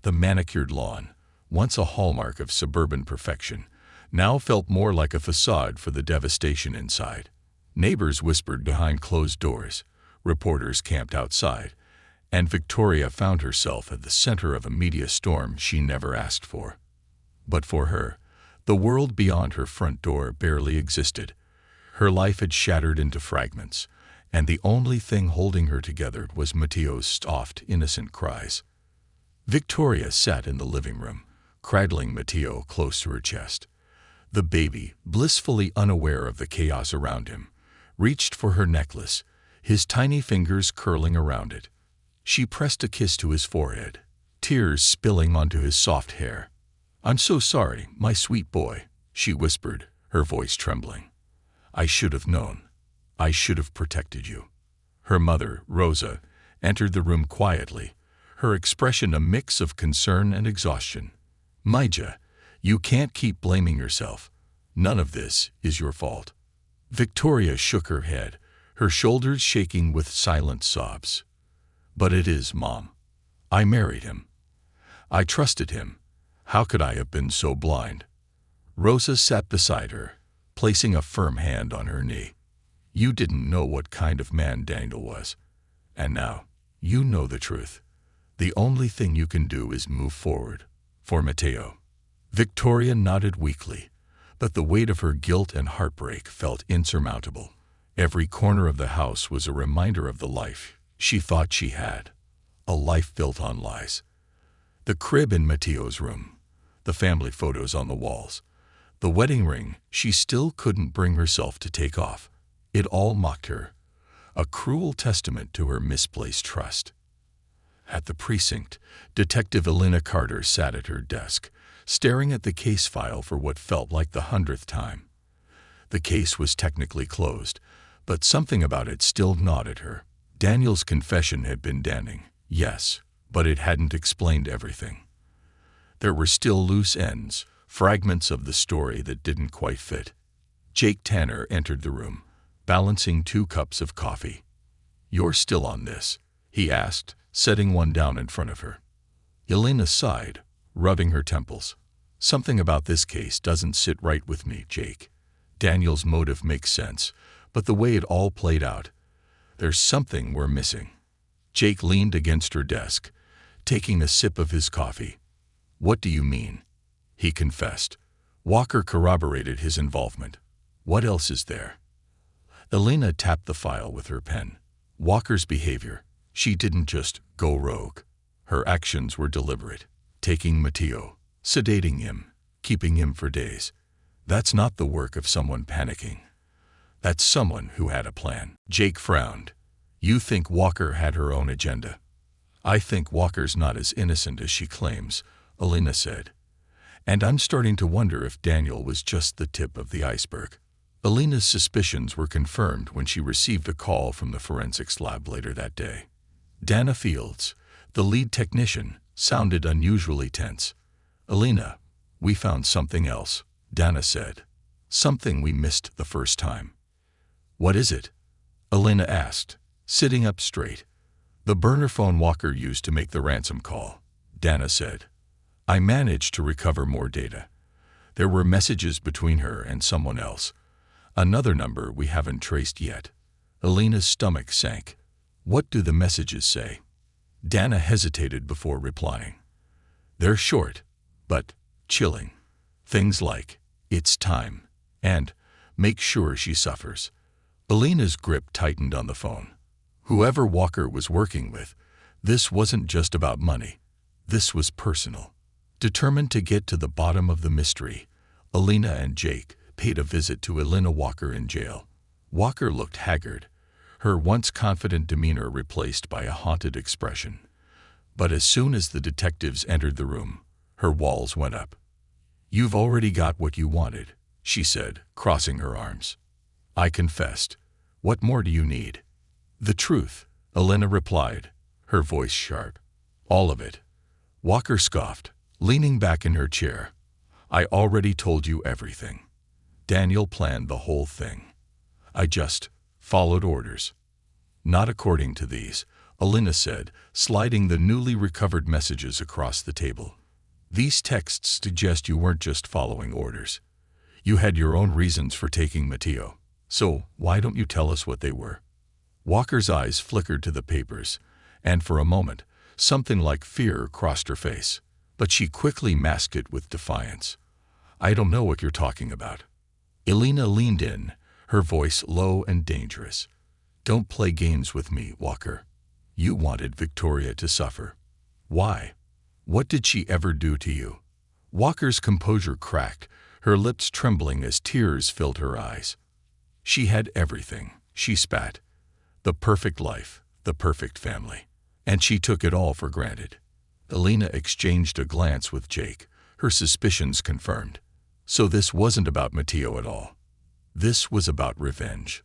The manicured lawn, once a hallmark of suburban perfection, now felt more like a facade for the devastation inside. Neighbors whispered behind closed doors, reporters camped outside, and Victoria found herself at the center of a media storm she never asked for. But for her, the world beyond her front door barely existed. Her life had shattered into fragments, and the only thing holding her together was Matteo's soft, innocent cries. Victoria sat in the living room, cradling Matteo close to her chest. The baby, blissfully unaware of the chaos around him, reached for her necklace, his tiny fingers curling around it. She pressed a kiss to his forehead, tears spilling onto his soft hair. "I'm so sorry, my sweet boy," she whispered, her voice trembling. "I should have known. I should have protected you." Her mother, Rosa, entered the room quietly, her expression a mix of concern and exhaustion. "Maija, you can't keep blaming yourself. None of this is your fault." Victoria shook her head, her shoulders shaking with silent sobs. "But it is, Mom. I married him. I trusted him. How could I have been so blind?" Rosa sat beside her, placing a firm hand on her knee. "You didn't know what kind of man Daniel was. And now, you know the truth. The only thing you can do is move forward, for Matteo." Victoria nodded weakly, but the weight of her guilt and heartbreak felt insurmountable. Every corner of the house was a reminder of the life she thought she had, a life built on lies. The crib in Matteo's room, the family photos on the walls, the wedding ring she still couldn't bring herself to take off. It all mocked her, a cruel testament to her misplaced trust. At the precinct, Detective Elena Carter sat at her desk, staring at the case file for what felt like the 100th time. The case was technically closed, but something about it still gnawed at her. Daniel's confession had been damning, yes, but it hadn't explained everything. There were still loose ends, fragments of the story that didn't quite fit. Jake Tanner entered the room, balancing 2 cups of coffee. "You're still on this?" he asked, setting one down in front of her. Elena sighed, rubbing her temples. "Something about this case doesn't sit right with me, Jake. Daniel's motive makes sense, but the way it all played out, there's something we're missing." Jake leaned against her desk, taking a sip of his coffee. "What do you mean?" he confessed. Walker corroborated his involvement. "What else is there?" Elena tapped the file with her pen. Walker's behavior. She didn't just go rogue. Her actions were deliberate. Taking Matteo, sedating him, keeping him for days. That's not the work of someone panicking. That's someone who had a plan. Jake frowned. "You think Walker had her own agenda?" "I think Walker's not as innocent as she claims," Elena said. And I'm starting to wonder if Daniel was just the tip of the iceberg. Alina's suspicions were confirmed when she received a call from the forensics lab later that day. Dana Fields, the lead technician, sounded unusually tense. "Alina, we found something else," Dana said. "Something we missed the first time." "What is it?" Alina asked, sitting up straight. "The burner phone Walker used to make the ransom call," Dana said. "I managed to recover more data. There were messages between her and someone else. Another number we haven't traced yet." Alina's stomach sank. "What do the messages say?" Dana hesitated before replying. "They're short, but chilling. Things like, 'It's time,' and 'Make sure she suffers.'" Alina's grip tightened on the phone. Whoever Walker was working with, this wasn't just about money. This was personal. Determined to get to the bottom of the mystery, Alina and Jake paid a visit to Elena Walker in jail. Walker looked haggard, her once confident demeanor replaced by a haunted expression. But as soon as the detectives entered the room, her walls went up. "You've already got what you wanted," she said, crossing her arms. "I confessed. What more do you need?" "The truth," Elena replied, her voice sharp. "All of it." Walker scoffed, leaning back in her chair. "I already told you everything. Daniel planned the whole thing. I just followed orders." "Not according to these," Elena said, sliding the newly recovered messages across the table. "These texts suggest you weren't just following orders. You had your own reasons for taking Matteo. So why don't you tell us what they were?" Walker's eyes flickered to the papers, and for a moment, something like fear crossed her face. But she quickly masked it with defiance. "I don't know what you're talking about." Elena leaned in, her voice low and dangerous. "Don't play games with me, Walker. You wanted Victoria to suffer. Why? What did she ever do to you?" Walker's composure cracked, her lips trembling as tears filled her eyes. "She had everything," she spat. "The perfect life, the perfect family. And she took it all for granted." Elena exchanged a glance with Jake, her suspicions confirmed. So this wasn't about Matteo at all. This was about revenge.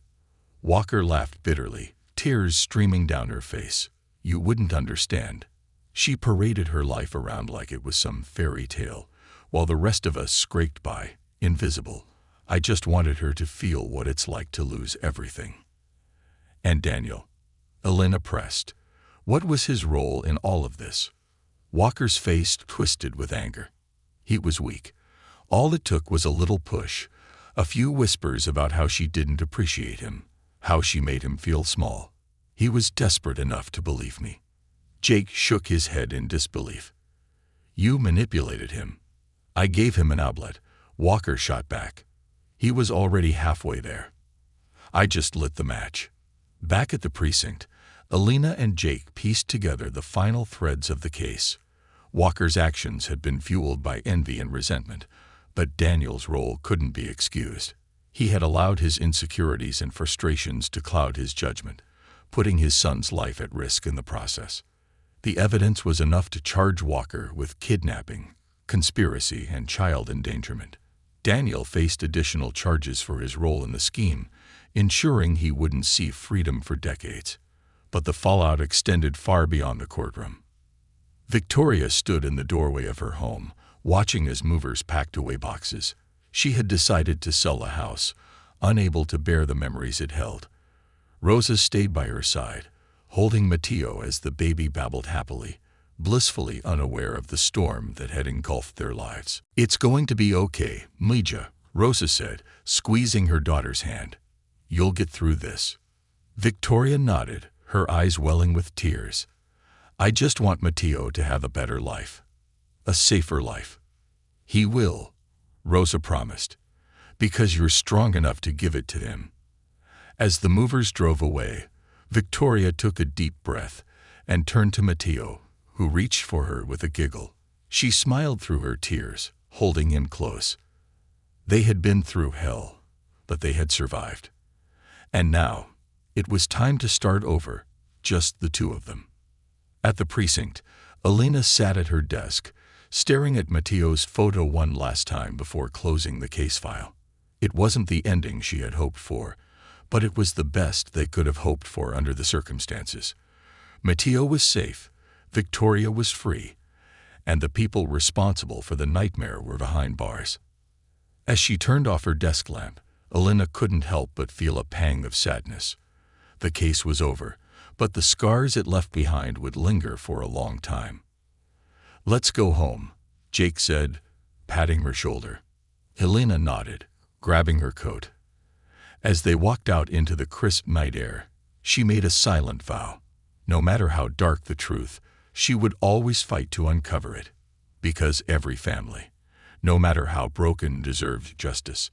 Walker laughed bitterly, tears streaming down her face. "You wouldn't understand." She paraded her life around like it was some fairy tale, while the rest of us scraped by, invisible. "I just wanted her to feel what it's like to lose everything." "And Daniel?" Elena pressed. "What was his role in all of this?" Walker's face twisted with anger. He was weak. All it took was a little push, a few whispers about how she didn't appreciate him, how she made him feel small. He was desperate enough to believe me. Jake shook his head in disbelief. "You manipulated him." "I gave him an outlet," Walker shot back. "He was already halfway there. I just lit the match." Back at the precinct, Elena and Jake pieced together the final threads of the case. Walker's actions had been fueled by envy and resentment, but Daniel's role couldn't be excused. He had allowed his insecurities and frustrations to cloud his judgment, putting his son's life at risk in the process. The evidence was enough to charge Walker with kidnapping, conspiracy, and child endangerment. Daniel faced additional charges for his role in the scheme, ensuring he wouldn't see freedom for decades. But the fallout extended far beyond the courtroom. Victoria stood in the doorway of her home, watching as movers packed away boxes. She had decided to sell the house, unable to bear the memories it held. Rosa stayed by her side, holding Matteo as the baby babbled happily, blissfully unaware of the storm that had engulfed their lives. "It's going to be okay, Mija," Rosa said, squeezing her daughter's hand. "You'll get through this." Victoria nodded, her eyes welling with tears. "I just want Matteo to have a better life. A safer life." "He will," Rosa promised, "because you're strong enough to give it to him." As the movers drove away, Victoria took a deep breath and turned to Matteo, who reached for her with a giggle. She smiled through her tears, holding him close. They had been through hell, but they had survived. And now, it was time to start over, just the two of them. At the precinct, Elena sat at her desk, staring at Matteo's photo one last time before closing the case file. It wasn't the ending she had hoped for, but it was the best they could have hoped for under the circumstances. Matteo was safe, Victoria was free, and the people responsible for the nightmare were behind bars. As she turned off her desk lamp, Elena couldn't help but feel a pang of sadness. The case was over, but the scars it left behind would linger for a long time. "Let's go home," Jake said, patting her shoulder. Helena nodded, grabbing her coat. As they walked out into the crisp night air, she made a silent vow. No matter how dark the truth, she would always fight to uncover it, because every family, no matter how broken, deserved justice.